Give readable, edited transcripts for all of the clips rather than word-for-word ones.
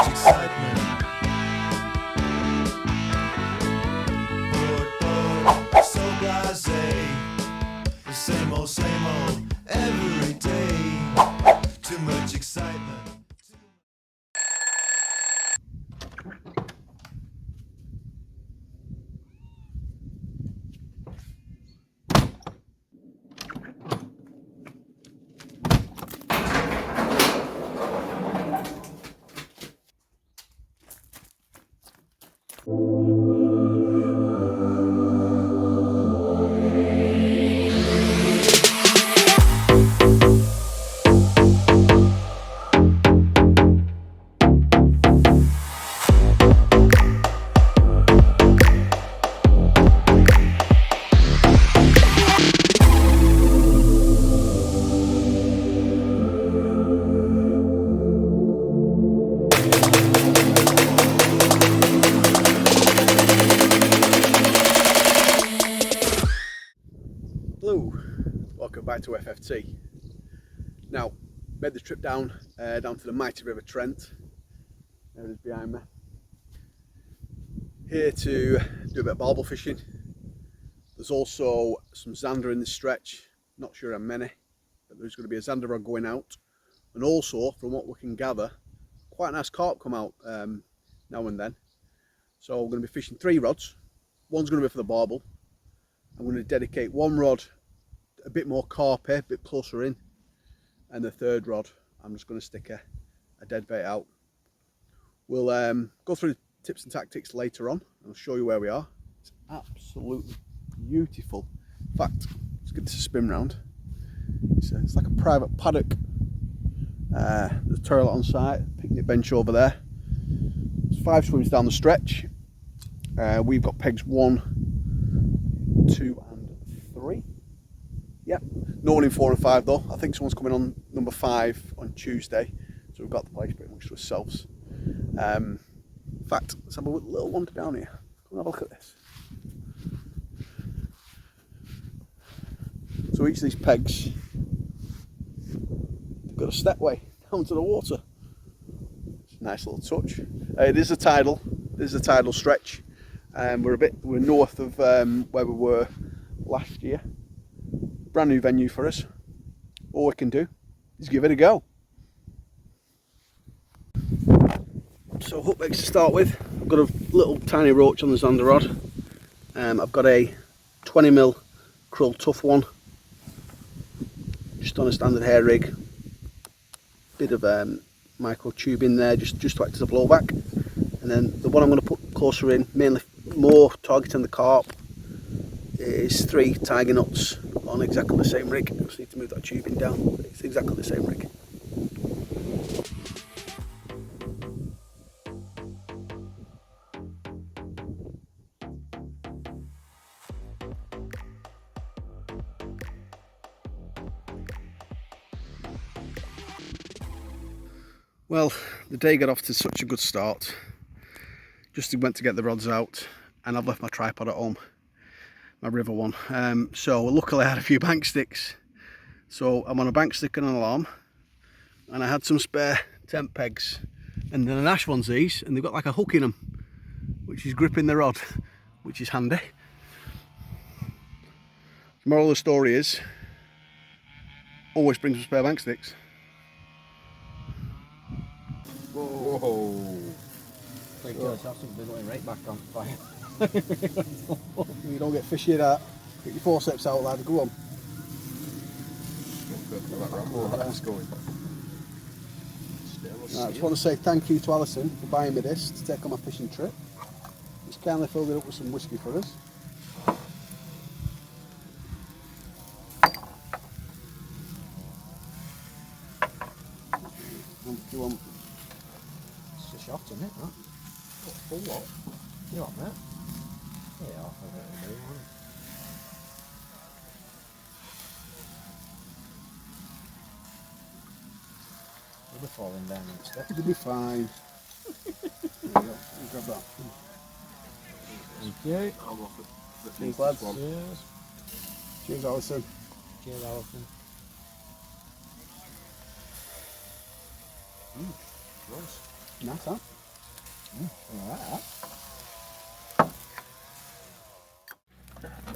much excitement. Bored, so blasé. The same old every day. Too much excitement. Hello, welcome back to FFT. Now, made the trip down to the mighty River Trent. There it is behind me. Here to do a bit of barbel fishing. There's also some zander in this stretch. Not sure how many, but there's going to be a zander rod going out. And also, from what we can gather, quite a nice carp come out now and then. So we're going to be fishing 3 rods. One's going to be for the barbel. I'm going to dedicate one rod a bit more carpy, a bit closer in, and the third rod I'm just going to stick a dead bait out. We'll go through the tips and tactics later on. I'll show you where we are. It's absolutely beautiful. In fact, let's get this a spin round. It's like a private paddock. There's a toilet on site, picnic bench over there. There's 5 swims down the stretch. We've got pegs 1, 2 and 3. Yep, no one in 4 and 5 though. I think someone's coming on number 5 on Tuesday, so we've got the place pretty much to ourselves. In fact, let's have a little wander down here. Come and have a look at this. So each of these pegs, they've got a stepway down to the water. It's a nice little touch. It is a tidal. This is a tidal stretch. We're north of where we were last year. Brand new venue for us. All we can do is give it a go. So hook legs to start with. I've got a little tiny roach on the zander rod. I've got a 20mm krill tough one, just on a standard hair rig. Bit of micro tube in there, just to act as a blowback. And then the one I'm going to put closer in, mainly more targeting the carp, is 3 tiger nuts on exactly the same rig. I just need to move that tubing down, but it's exactly the same rig. Well, the day got off to such a good start. Just went to get the rods out, and I've left my tripod at home, my river one. So luckily I had a few bank sticks. So I'm on a bank stick and an alarm, and I had some spare tent pegs, and then an ash one's these, and they've got like a hook in them, which is gripping the rod, which is handy. The moral of the story is, always bring some spare bank sticks. Whoa! Wait till it's absolutely going right back on fire. You don't get fishy at that. Get your forceps out, lad. Go on. I just want to say thank you to Alison for buying me this to take on my fishing trip. She's kindly filled it up with some whiskey for us. Do you want? It's a shot, isn't it? That? What, full lot? You want that? Yeah, I'll have it in there. They'll be falling down and stuff. It'll be fine. There you go. You grab that. Thank you. I'll go for the Cheers, lads. Cheers. Cheers, Alison. Cheers, Alison. Nice. Nice, huh? Alright,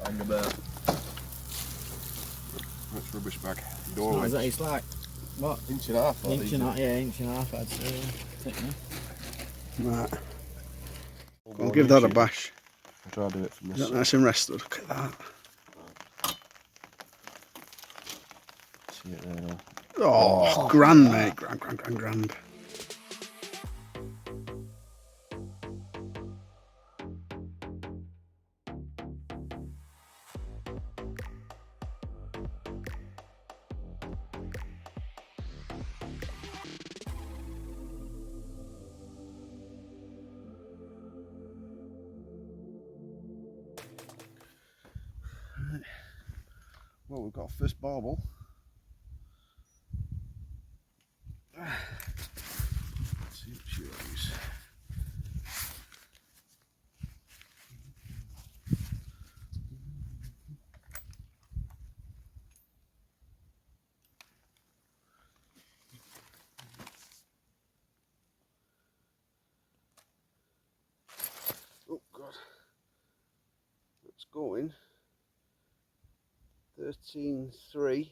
Bang about. That's rubbish bag. that. Doorway. Is that it's like, what? Inch and a half. Inch and a half, yeah, inch and a half, I'd say. Thickness. Right. I'll give that a bash. I'll try to do it from Is this that side. nice and rested? Look at that. See it there now. Oh, grand, mate. Grand. Well, we've got a first barbel. Let's see what she weighs. Oh God, that's going 13.3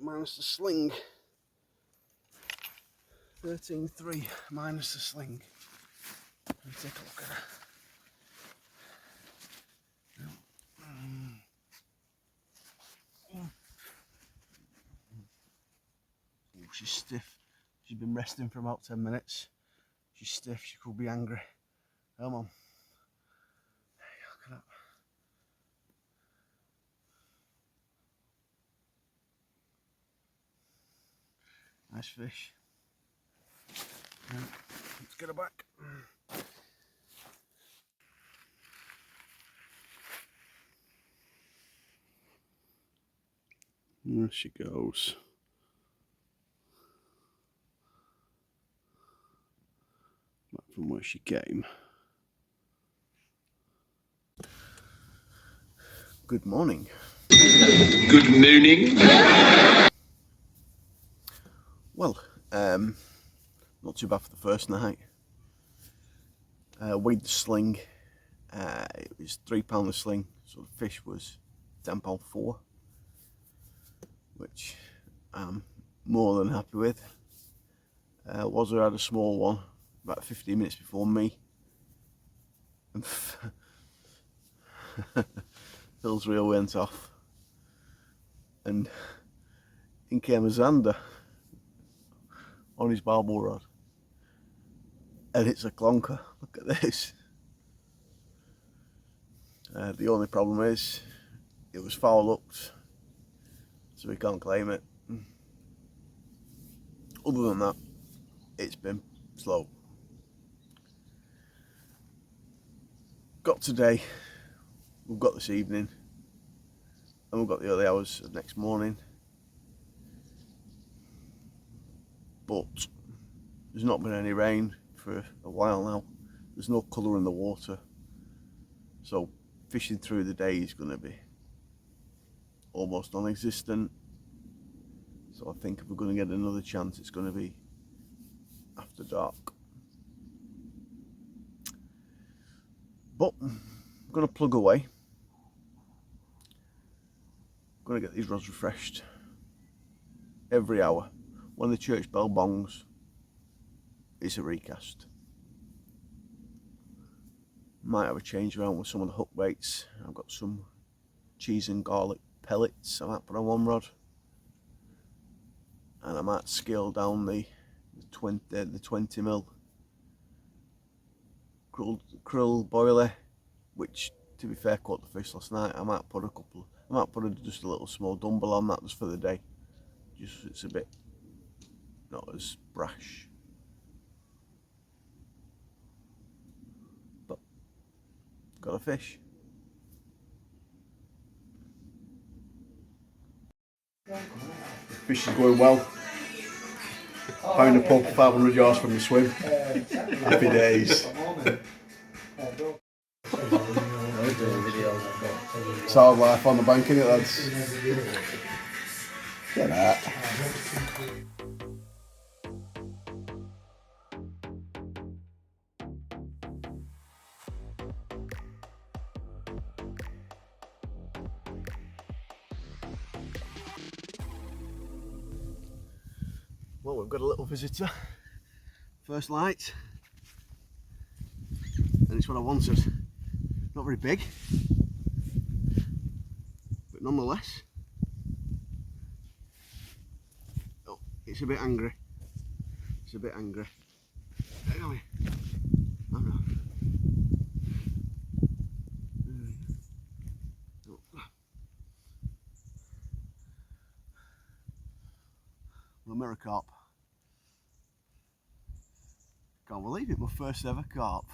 minus the sling. 13.3 minus the sling. Let me take a look at her. Oh, she's stiff. She's been resting for about 10 minutes. She's stiff. She could be angry. Come on. Look at that. Nice fish. Right, let's get her back. There she goes. Back from where she came. Good morning. Good morning. Well, not too bad for the first night. Weighed the sling. It was £3 a sling, so the fish was £10.4, which I'm more than happy with. Wazza had a small one about 15 minutes before me. And Phil's reel went off, and in came a Zander on his barbel rod, and it's a clonker. Look at this. The only problem is it was foul hooked, so we can't claim it. Other than that, it's been slow. Got today, we've got this evening, and we've got the early hours of next morning. But there's not been any rain for a while now. There's no colour in the water, so fishing through the day is going to be almost non-existent. So I think if we're going to get another chance, it's going to be after dark. But I'm going to plug away. I'm going to get these rods refreshed every hour. When the church bell bongs, it's a recast. Might have a change around with some of the hook baits. I've got some cheese and garlic pellets I might put on one rod, and I might scale down the 20mm krill boiler, which, to be fair, caught the fish last night. I might put just a little small dumbbell on that just for the day, just so it's a bit not as brash. But got a fish. The fish is going well. Found a pub 500 yards from the swim. Happy days. It's hard life on the bank, innit, lads? Get that. Well, we've got a little visitor. First light. And it's what I wanted. Not very big, but nonetheless. Oh, it's a bit angry. It's a bit angry. Hang on. Oh no. The mirror carp. Can't believe it, my first ever carp.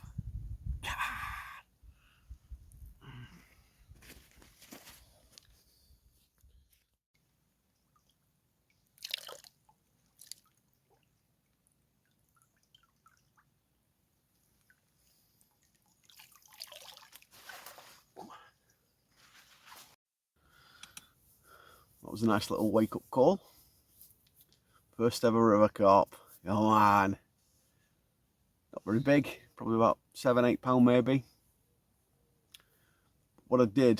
That was a nice little wake up call. First ever river carp. Oh man. Not very big, probably about 7-8 pound maybe. What I did,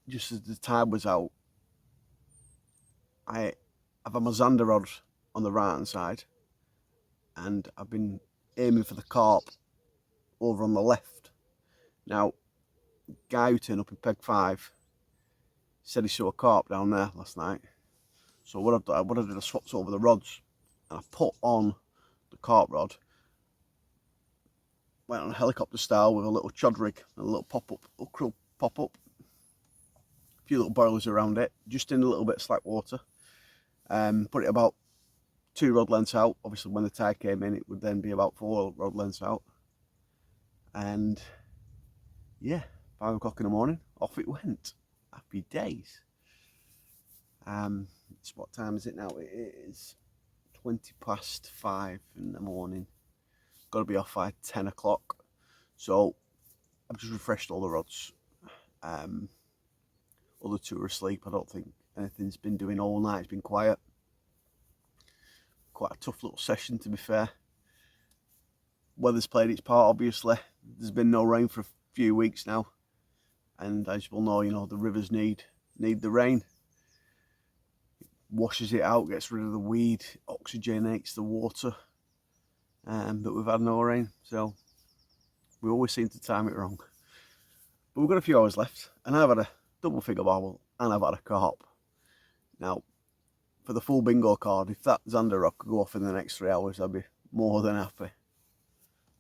just as the tide was out, I've had my Zander rod on the right hand side and I've been aiming for the carp over on the left. Now, guy who turned up in peg 5 said he saw a carp down there last night. So what I did, I swapped over the rods and I put on the carp rod, went on a helicopter style with a little chod rig and a little pop-up, little krill pop-up, a few little boilers around it, just in a little bit of slack water. Put it about 2 rod lengths out. Obviously when the tide came in it would then be about 4 rod lengths out. And yeah, 5 o'clock in the morning, off it went. Happy days. What time is it now? It is 20 past 5 in the morning. Got to be off by 10 o'clock. So I've just refreshed all the rods. Other 2 are asleep. I don't think anything's been doing all night. It's been quiet. Quite a tough little session, to be fair. Weather's played its part, obviously. There's been no rain for a few weeks now. And as you will know, you know, the rivers need the rain. It washes it out, gets rid of the weed, oxygenates the water. But we've had no rain, so we always seem to time it wrong. But we've got a few hours left, and I've had a double figure barbel and I've had a carp. Now, for the full bingo card, if that Zander rod could go off in the next 3 hours, I'd be more than happy.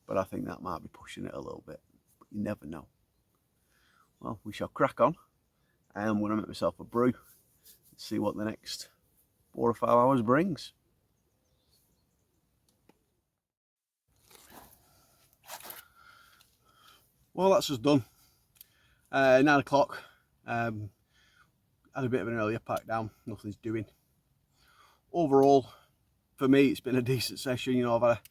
But I think that might be pushing it a little bit. But you never know. Well, we shall crack on. I'm going to make myself a brew and see what the next 4 or 5 hours brings. Well, that's just done. 9 o'clock. Had a bit of an earlier pack down. Nothing's doing. Overall, for me, it's been a decent session. You know, I've had a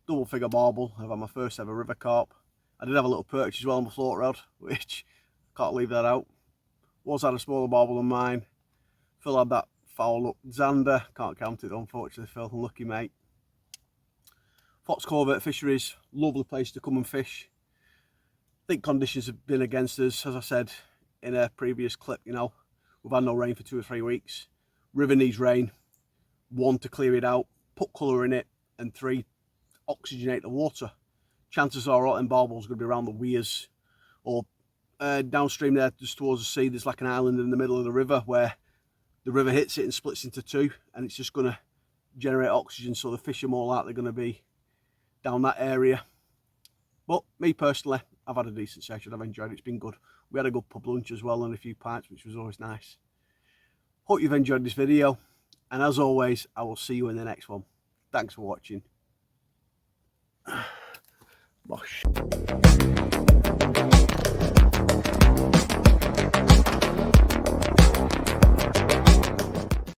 double figure barbel. I've had my first ever river carp. I did have a little perch as well on my float rod, which can't leave that out. Was had a smaller barbel than mine. Phil had that foul up Zander. Can't count it, unfortunately, Phil. Unlucky, mate. Fox Covert Fisheries, lovely place to come and fish. I think conditions have been against us, as I said in a previous clip. You know, we've had no rain for 2 or 3 weeks. River needs rain. 1, to clear it out, put colour in it, and 3, oxygenate the water. Chances are all them barbels going to be around the weirs or downstream there, just towards the sea. There's like an island in the middle of the river where the river hits it and splits into 2, and it's just going to generate oxygen, so the fish are more likely going to be down that area. But me personally, I've had a decent session. I've enjoyed it. It's been good. We had a good pub lunch as well and a few pints, which was always nice. Hope you've enjoyed this video, and as always, I will see you in the next one. Thanks for watching. Bosh.